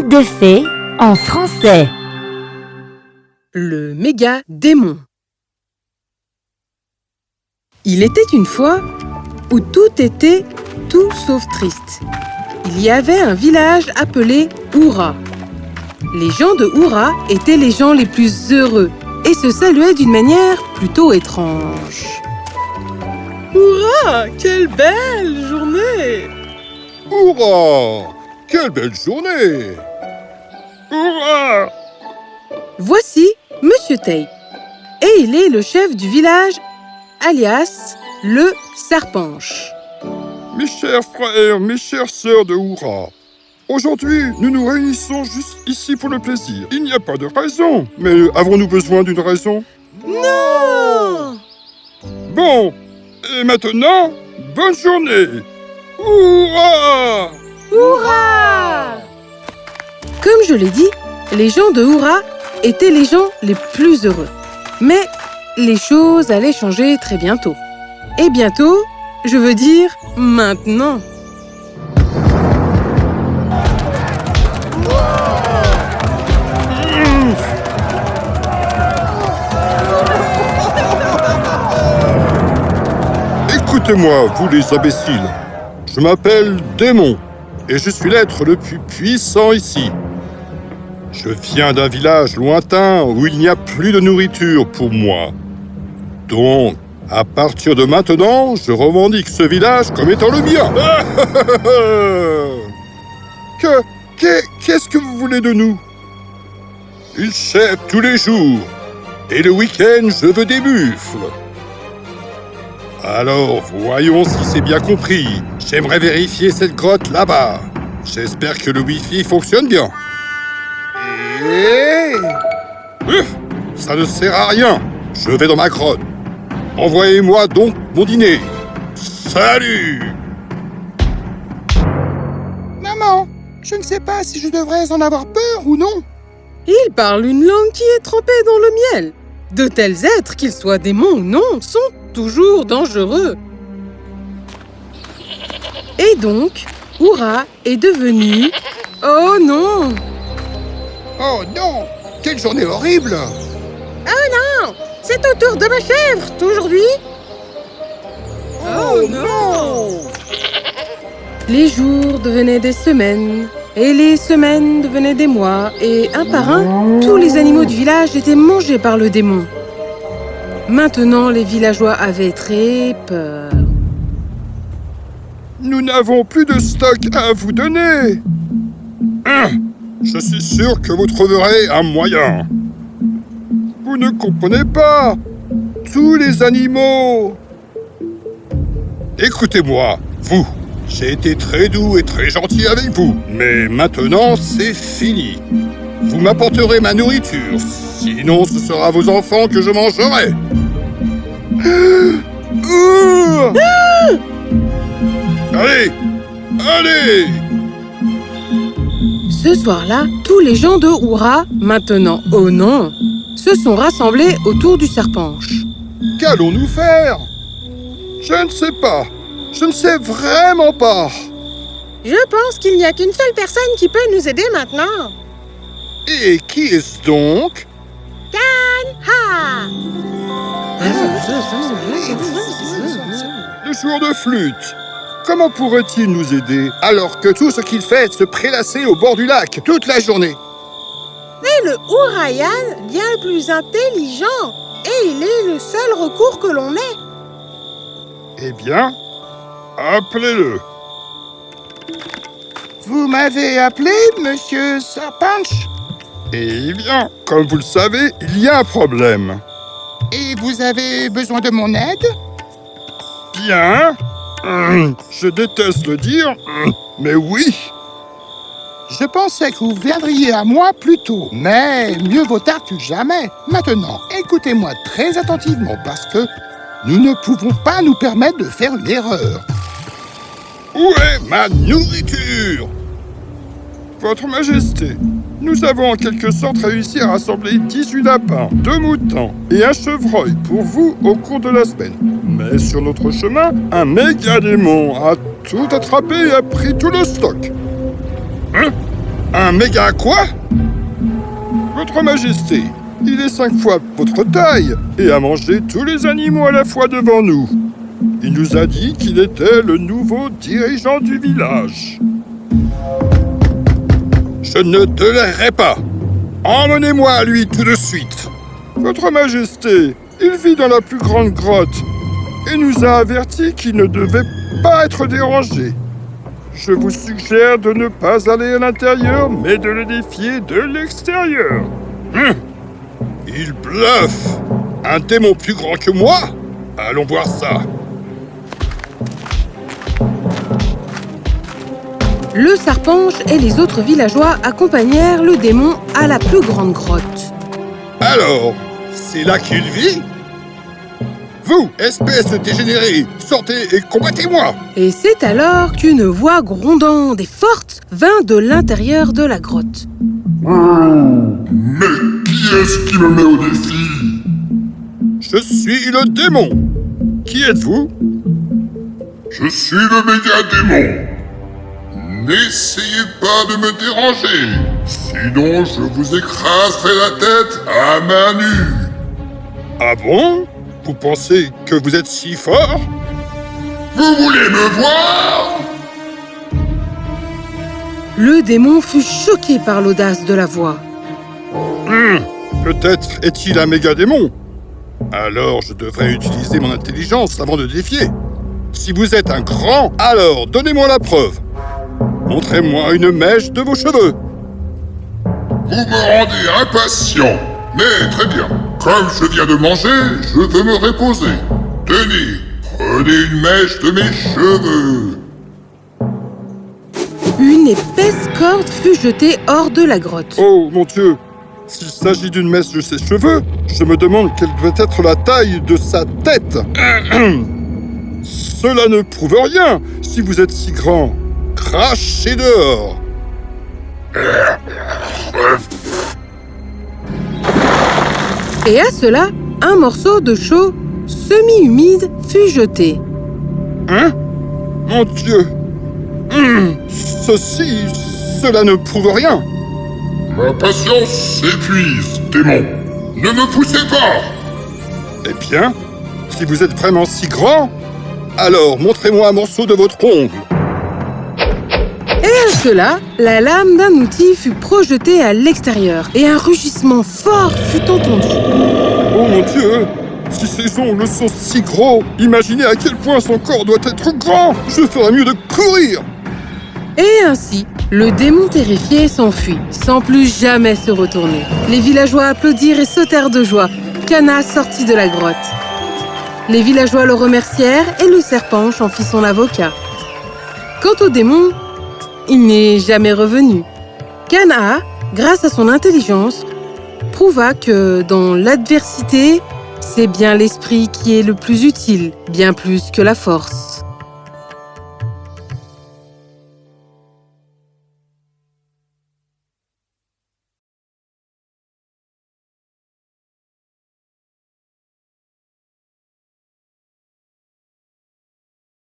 Conte de fées en français. Le méga démon. Il était une fois où tout était tout sauf triste. Il y avait un village appelé Oura. Les gens de Oura étaient les gens les plus heureux et se saluaient d'une manière plutôt étrange. Oura, quelle belle journée! Hurrah! Quelle belle journée! Hurrah! Voici Monsieur Tape. Et il est le chef du village, alias le Serpenche. Mes chers frères, mes chères sœurs de Hurrah, aujourd'hui, nous nous réunissons juste ici pour le plaisir. Il n'y a pas de raison. Mais avons-nous besoin d'une raison? Non! Bon, et maintenant, bonne journée! Hurrah! Hurrah! Comme je l'ai dit, les gens de Oura étaient les gens les plus heureux. Mais les choses allaient changer très bientôt. Et bientôt, je veux dire maintenant. Écoutez-moi, vous les imbéciles. Je m'appelle Démon, et je suis l'être le plus puissant ici. Je viens d'un village lointain où il n'y a plus de nourriture pour moi. Donc, à partir de maintenant, je revendique ce village comme étant le mien. Qu'est-ce que vous voulez de nous? Une chèvre tous les jours, et le week-end, je veux des buffles. Alors, voyons si c'est bien compris. J'aimerais vérifier cette grotte là-bas. J'espère que le Wi-Fi fonctionne bien. Ça ne sert à rien. Je vais dans ma grotte. Envoyez-moi donc mon dîner. Salut! Maman, je ne sais pas si je devrais en avoir peur ou non. Il parle une langue qui est trempée dans le miel. De tels êtres, qu'ils soient démons ou non, sont toujours dangereux. Et donc, Oura est devenu... Oh non! Oh non! Quelle journée horrible! Oh non! C'est au tour de ma chèvre aujourd'hui! Oh non! Les jours devenaient des semaines, et les semaines devenaient des mois, et un par un, tous les animaux du village étaient mangés par le démon. Maintenant, les villageois avaient très peur. Nous n'avons plus de stock à vous donner. Je suis sûr que vous trouverez un moyen. Vous ne comprenez pas. Tous les animaux. Écoutez-moi, vous. J'ai été très doux et très gentil avec vous. Mais maintenant, c'est fini. Vous m'apporterez ma nourriture. Sinon, ce sera vos enfants que je mangerai. Allez! Allez! Ce soir-là, tous les gens de Oura, maintenant oh non, se sont rassemblés autour du Serpenche. Qu'allons-nous faire? Je ne sais pas. Je ne sais vraiment pas. Je pense qu'il n'y a qu'une seule personne qui peut nous aider maintenant. Et qui est-ce donc? Ha! Le joueur de flûte. Comment pourrait-il nous aider alors que tout ce qu'il fait est de se prélasser au bord du lac toute la journée? C'est le Ourayan bien plus intelligent. Et il est le seul recours que l'on ait. Eh bien, appelez-le. Vous m'avez appelé, monsieur Serpenche? Eh bien, comme vous le savez, il y a un problème. Et vous avez besoin de mon aide? Bien. Je déteste le dire, mais oui. Je pensais que vous viendriez à moi plus tôt, mais mieux vaut tard que jamais. Maintenant, écoutez-moi très attentivement parce que nous ne pouvons pas nous permettre de faire une erreur. Où est ma nourriture? Votre Majesté, nous avons en quelque sorte réussi à rassembler 18 lapins, 2 moutons et un chevreuil pour vous au cours de la semaine. Mais sur notre chemin, un méga démon a tout attrapé et a pris tout le stock. Un Un méga quoi? Votre Majesté, il est 5 fois votre taille et a mangé tous les animaux à la fois devant nous. Il nous a dit qu'il était le nouveau dirigeant du village. Je ne tolérerai pas. Emmenez-moi à lui tout de suite. Votre Majesté, il vit dans la plus grande grotte et nous a averti qu'il ne devait pas être dérangé. Je vous suggère de ne pas aller à l'intérieur, mais de le défier de l'extérieur. Il bluffe. Un démon plus grand que moi? Allons voir ça. Le Serpenche et les autres villageois accompagnèrent le démon à la plus grande grotte. Alors, c'est là qu'il vit? Vous, espèce de dégénéré, sortez et combattez-moi! Et c'est alors qu'une voix grondante et forte vint de l'intérieur de la grotte. Mais qui est-ce qui me met au défi? Je suis le démon. Qui êtes-vous? Je suis le méga-démon. N'essayez pas de me déranger, sinon je vous écraserai la tête à main nue. Ah bon? Vous pensez que vous êtes si fort? Vous voulez me voir? Le démon fut choqué par l'audace de la voix. Peut-être est-il un méga-démon. Alors je devrais utiliser mon intelligence avant de défier. Si vous êtes un grand, alors donnez-moi la preuve. Montrez-moi une mèche de vos cheveux. Vous me rendez impatient. Mais très bien. Comme je viens de manger, je veux me reposer. Tenez, prenez une mèche de mes cheveux. Une épaisse corde fut jetée hors de la grotte. Oh mon Dieu! S'il s'agit d'une mèche de ses cheveux, je me demande quelle doit être la taille de sa tête. Cela ne prouve rien si vous êtes si grand. Crachez dehors. Et à cela, un morceau de chaux semi-humide fut jeté. Hein? Mon Dieu! Cela ne prouve rien. Ma patience s'épuise, démon. Ne me poussez pas! Eh bien, si vous êtes vraiment si grand, alors montrez-moi un morceau de votre ongle. Et à cela, la lame d'un outil fut projetée à l'extérieur et un rugissement fort fut entendu. Oh mon Dieu! Si ses ongles sont si gros, imaginez à quel point son corps doit être grand! Je ferais mieux de courir! Et ainsi, le démon terrifié s'enfuit, sans plus jamais se retourner. Les villageois applaudirent et sautèrent de joie. Kana sortit de la grotte. Les villageois le remercièrent et le Serpenche en fit son avocat. Quant au démon, il n'est jamais revenu. Kana, grâce à son intelligence, prouva que dans l'adversité, c'est bien l'esprit qui est le plus utile, bien plus que la force.